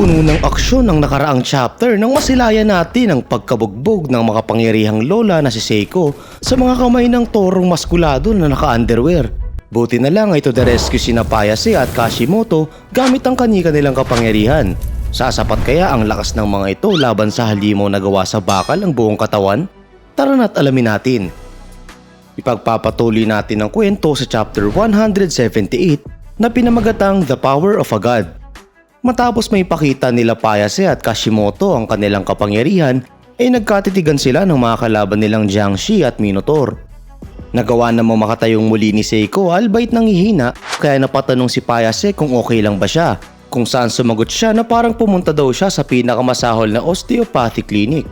Puno ng aksyon ang nakaraang chapter nang masilayan natin ang pagkabugbog ng makapangyarihang lola na si Seiko sa mga kamay ng torong maskulado na naka-underwear. Buti na lang ay to the rescue sina Payase at Kashimoto gamit ang kanilang kapangyarihan. Sasapat kaya ang lakas ng mga ito laban sa halimaw na gawa sa bakal ang buong katawan? Tara na't alamin natin. Ipagpapatuloy natin ang kwento sa chapter 178 na pinamagatang The Power of a God. Matapos may pakita nila Payase at Kashimoto ang kanilang kapangyarihan, ay nagkatitigan sila ng mga kalaban nilang Jiangshi at Minotaur. Nagawa namang makatayong muli ni Seiko albeit nanghihina, kaya napatanong si Payase kung okay lang ba siya, kung saan sumagot siya na parang pumunta daw siya sa pinakamasahol na osteopathy clinic.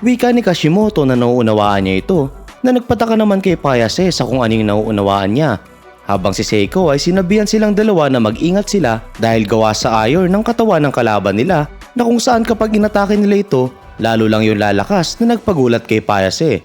Wika ni Kashimoto na nauunawaan niya ito, na nagpataka naman kay Payase sa kung anong nauunawaan niya. Habang si Seiko ay sinabihan silang dalawa na mag-ingat sila dahil gawa sa iron ng katawan ng kalaban nila na kung saan kapag inatake nila ito, lalo lang yung lalakas na nagpagulat kay Payase.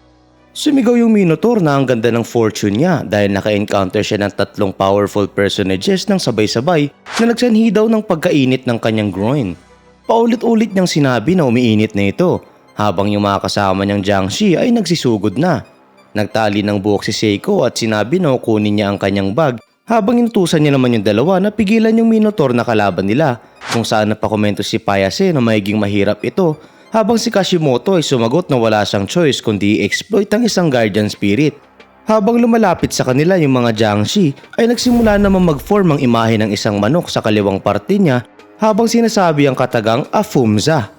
Sumigaw yung Minotaur na ang ganda ng fortune niya dahil naka-encounter siya ng 3 powerful personages ng sabay-sabay na nagsanhi daw ng pagkainit ng kanyang groin. Paulit-ulit niyang sinabi na umiinit na ito habang yung mga kasama niyang Jiangshi ay nagsisugod na. Nagtali ng buhok si Seiko at sinabi na kunin niya ang kanyang bag habang inutusan niya naman yung dalawa na pigilan yung Minotaur na kalaban nila, kung saan napakomento si Payase na magiging mahirap ito habang si Kashimoto ay sumagot na wala siyang choice kundi i-exploit ang isang guardian spirit. Habang lumalapit sa kanila yung mga Jiangshi ay nagsimula naman mag-form ang imahe ng isang manok sa kaliwang parte niya habang sinasabi ang katagang Afumza.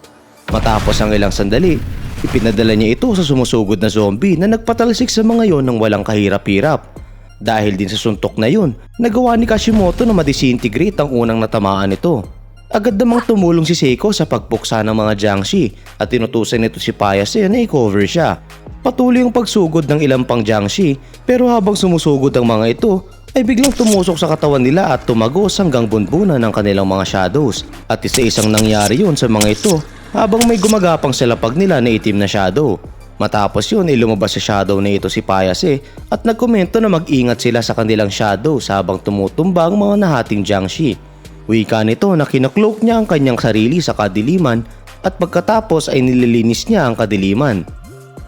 Matapos ang ilang sandali, ipinadala niya ito sa sumusugod na zombie na nagpatalsik sa mga yon ng walang kahirap-hirap. Dahil din sa suntok na yun, nagawa ni Kashimoto na madisintegrate ang unang natamaan nito. Agad namang tumulong si Seiko sa pagpuksa ng mga Jiangshi at tinutusan nito si Payase na i-cover siya. Patuloy yung pagsugod ng ilang pang Jiangshi, pero habang sumusugod ang mga ito, ay biglang tumusok sa katawan nila at tumagos hanggang bunbunan ng kanilang mga shadows. At isa-isang nangyari yun sa mga ito habang may gumagapang sa lapag nila na itim na shadow. Matapos yun ay lumabas sa shadow na ito si Payase at nagkomento na mag-ingat sila sa kanilang shadows habang tumutumba ang mga nahating Jiangshi. Wika nito na kinakloak niya ang kanyang sarili sa kadiliman at pagkatapos ay nililinis niya ang kadiliman.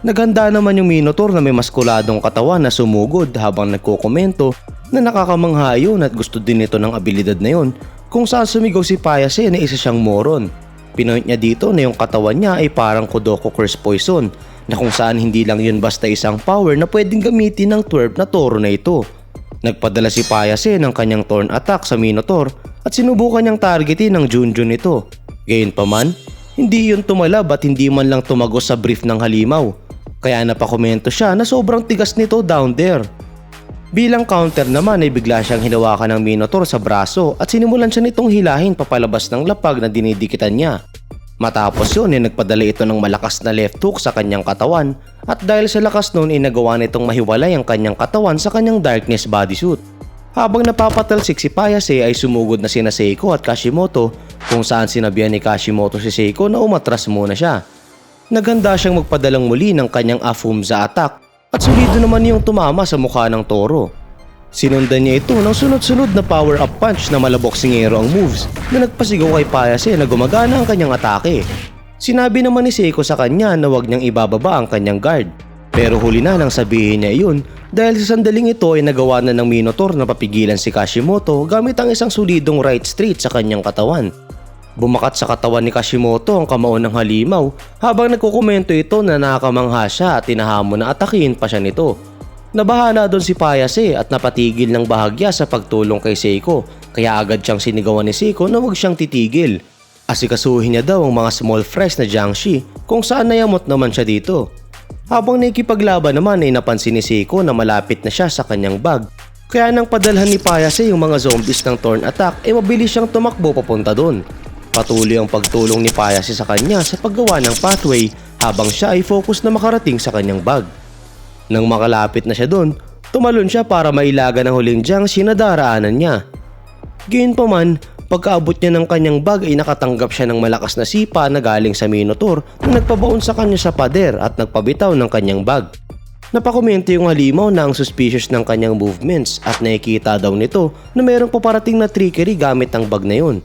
Naghanda naman yung Minotaur na may maskuladong katawan na sumugod habang nagkokomento na nakakamangha yun at gusto din nito ng abilidad na yun, kung saan sumigaw si Payase na isa siyang moron. Pinoint niya dito na yung katawan niya ay parang Kodoko Curse Poison na kung saan hindi lang yun basta isang power na pwedeng gamitin ng twerp na toro na ito. Nagpadala si Payase ng kanyang Thorn Attack sa Minotaur at sinubukan niyang targetin ng Junjun nito. Gayunpaman, hindi yun tumalab at hindi man lang tumagos sa brief ng halimaw. Kaya napakomento siya na sobrang tigas nito down there. Bilang counter naman ay bigla siyang hinawakan ng Minotaur sa braso at sinimulan siya nitong hilahin papalabas ng lapag na dinidikitan niya. Matapos yun ay nagpadala ito ng malakas na left hook sa kanyang katawan at dahil sa lakas nun ay nagawa nitong mahiwalay ang kanyang katawan sa kanyang darkness bodysuit. Habang napapatalsik si Payase ay sumugod na sina Seiko at Kashimoto, kung saan sinabihan ni Kashimoto si Seiko na umatras muna siya. Naghanda siyang magpadalang muli ng kanyang Afumza attack at solido naman yung tumama sa mukha ng toro. Sinundan niya ito ng sunod-sunod na power-up punch na malabok singero ang moves na nagpasigaw kay Payase na gumagana ang kanyang atake. Sinabi naman ni Seiko sa kanya na huwag niyang ibababa ang kanyang guard. Pero huli na nang sabihin niya iyon dahil sa sandaling ito ay nagawa na ng Minotaur na papigilan si Kashimoto gamit ang isang solidong right straight sa kanyang katawan. Bumakat sa katawan ni Kashimoto ang kamao ng halimaw habang nagkukomento ito na nakakamangha siya at tinahamon na atakihin pa siya nito. Nabahala doon si Payase at napatigil ng bahagya sa pagtulong kay Seiko kaya agad siyang sinigawan ni Seiko na huwag siyang titigil. Asikasuhin niya daw ang mga small fresh na Jiangshi kung saan nayamot naman siya dito. Habang nakikipaglaban naman ay napansin ni Seiko na malapit na siya sa kanyang bag. Kaya nang padalhan ni Payase yung mga zombies ng Thorn Attack ay mabilis siyang tumakbo papunta doon. Patuloy ang pagtulong ni Payase sa kanya sa paggawa ng pathway habang siya ay focus na makarating sa kanyang bag. Nang makalapit na siya doon, tumalon siya para mailaga ng huling Jiangshi na daraanan niya. Gayunpaman, pagkaabot niya ng kanyang bag ay nakatanggap siya ng malakas na sipa na galing sa Minotaur na nagpabaon sa kanya sa pader at nagpabitaw ng kanyang bag. Napakomento yung halimaw na ang suspicious ng kanyang movements at nakikita daw nito na mayroong paparating na trickery gamit ang bag na yun.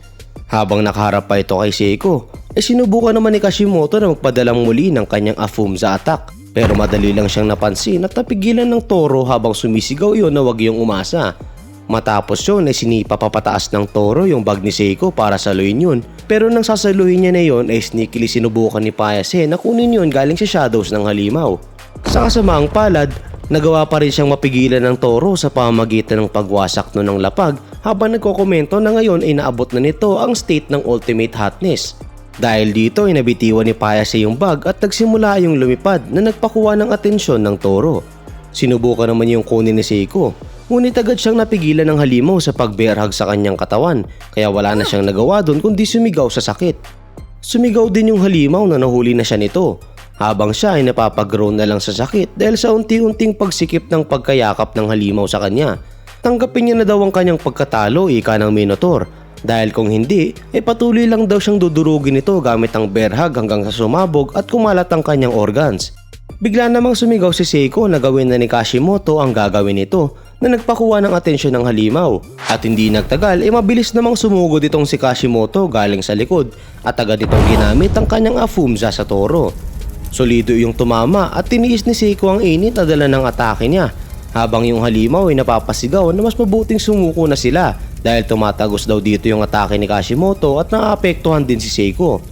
Habang nakaharap pa ito kay Seiko, sinubukan naman ni Kashimoto na magpadalang muli ng kanyang Afumza attack. Pero madali lang siyang napansin at napigilan ng Toro habang sumisigaw iyon na wag iyong umasa. Matapos yun ay sinipa papataas ng Toro yung bag ni Seiko para saluhin yun. Pero nang sasaluhin niya na yun ay sneakily sinubukan ni Payase na kunin yun galing sa shadows ng halimaw. Sa kasamaang palad, nagawa pa rin siyang mapigilan ng Toro sa pamamagitan ng pagwasak nun ng lapag habang nagkokomento na ngayon ay naabot na nito ang state ng ultimate hotness. Dahil dito ay nabitiwan ni Payase yung bag at nagsimula yung lumipad na nagpakuha ng atensyon ng Toro. Sinubukan naman yung kunin ni Seiko, ngunit agad siyang napigilan ng halimaw sa pag-bear hug sa kanyang katawan kaya wala na siyang nagawa doon kundi sumigaw sa sakit. Sumigaw din yung halimaw na nahuli na siya nito habang siya ay napapag-groan na lang sa sakit dahil sa unti-unting pagsikip ng pagkayakap ng halimaw sa kanya. Tanggapin niya na daw ang kanyang pagkatalo ika ng Minotaur. Dahil kung hindi, ay patuloy lang daw siyang dudurugin ito gamit ang bear hug hanggang sa sumabog at kumalat ang kanyang organs. Bigla namang sumigaw si Seiko na gawin na ni Kashimoto ang gagawin nito na nagpakuha ng atensyon ng halimaw. At hindi nagtagal ay mabilis namang sumugod itong si Kashimoto galing sa likod at agad itong ginamit ang kanyang Afumza sa Toro. Solido yung tumama at tiniis ni Seiko ang init na dala ng atake niya. Habang yung halimaw ay napapasigaw na mas mabuting sumuko na sila dahil tumatagos daw dito yung atake ni Kashimoto at naapektuhan din si Seiko.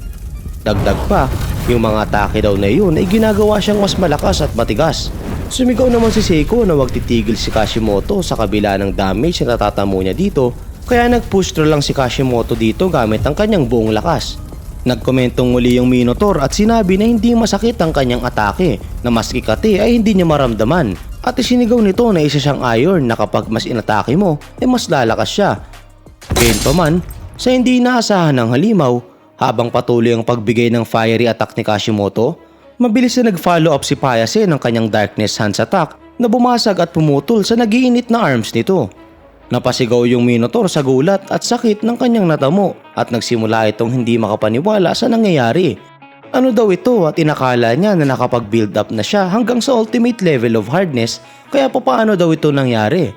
Dagdag pa, yung mga atake daw na yun ay ginagawa siyang mas malakas at matigas. Sumigaw naman si Seiko na wag titigil si Kashimoto sa kabila ng damage na natatamo niya dito kaya nag-push through lang si Kashimoto dito gamit ang kanyang buong lakas. Nagkomentong muli yung Minotaur at sinabi na hindi masakit ang kanyang atake na maski kati ay hindi niya maramdaman. At isinigaw nito na isa siyang iron na kapag mas inatake mo, mas lalakas siya. Gayunpaman, sa hindi inaasahan ng halimaw, habang patuloy ang pagbigay ng fiery attack ni Kashimoto, mabilis na nag-follow up si Payase ng kanyang Darkness Hands attack na bumasag at pumutol sa nagiinit na arms nito. Napasigaw yung Minotaur sa gulat at sakit ng kanyang natamo at nagsimula itong hindi makapaniwala sa nangyayari. Ano daw ito at inakala niya na nakapag-build up na siya hanggang sa ultimate level of hardness kaya paano daw ito nangyari.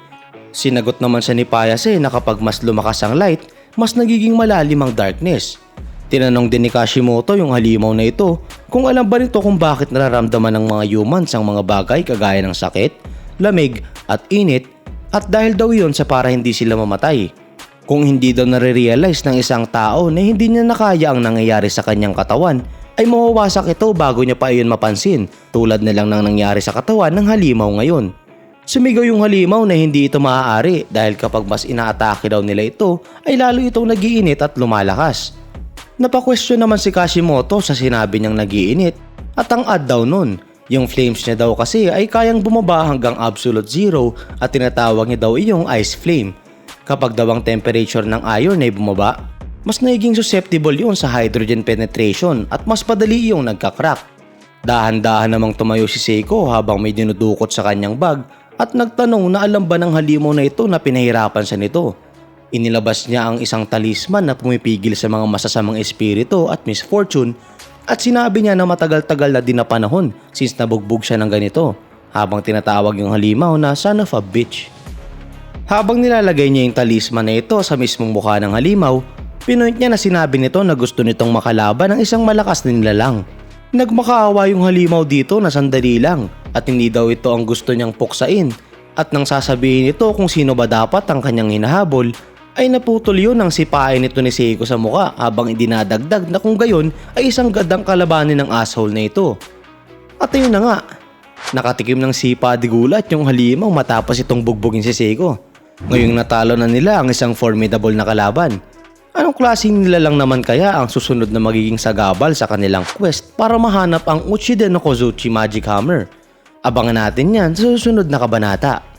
Sinagot naman siya ni Payase na kapag mas lumakas ang light, mas nagiging malalim ang darkness. Tinanong din ni Kashimoto yung halimaw na ito kung alam ba nito kung bakit nararamdaman ng mga humans ang mga bagay kagaya ng sakit, lamig at init at dahil daw yun sa para hindi sila mamatay. Kung hindi daw nare-realize ng isang tao na hindi niya nakaya ang nangyayari sa kanyang katawan, ay mawawasak ito bago niya pa iyon mapansin tulad na lang ng nangyari sa katawan ng halimaw ngayon. Sumigaw yung halimaw na hindi ito maaari dahil kapag mas inaatake daw nila ito ay lalo itong nagiinit at lumalakas. Napakwestiyon naman si Kashimoto sa sinabi niyang nagiinit at ang ad daw nun. Yung flames niya daw kasi ay kayang bumaba hanggang absolute zero at tinatawag niya daw iyong ice flame. Kapag daw ang temperature ng iron ay bumaba, mas nagiging susceptible yun sa hydrogen penetration at mas padali yung nagkakrak. Dahan-dahan namang tumayo si Seiko habang may dinudukot sa kanyang bag at nagtanong na alam ba ng halimaw na ito na pinahirapan siya nito. Inilabas niya ang isang talisman na pumipigil sa mga masasamang espiritu at misfortune at sinabi niya na matagal-tagal na din na panahon since nabugbog siya ng ganito habang tinatawag yung halimaw na son of a bitch. Habang nilalagay niya yung talisman na ito sa mismong mukha ng halimaw, pinoint niya na sinabi nito na gusto nitong makalaban ng isang malakas na nilalang. Nagmakaawa yung halimaw dito na sandali lang at hindi daw ito ang gusto niyang puksain at nang sasabihin ito kung sino ba dapat ang kanyang hinahabol ay naputol yun ang sipain nito ni Seiko sa muka habang idinadagdag na kung gayon ay isang gandang kalabanin ng asshole na ito. At ayun na nga, nakatikim ng sipa di gulat yung halimaw matapos itong bugbugin si Seiko. Ngayong natalo na nila ang isang formidable na kalaban. Anong klaseng nilalang naman kaya ang susunod na magiging sagabal sa kanilang quest para mahanap ang Uchiden no Kozuchi Magic Hammer? Abangan natin yan sa susunod na kabanata.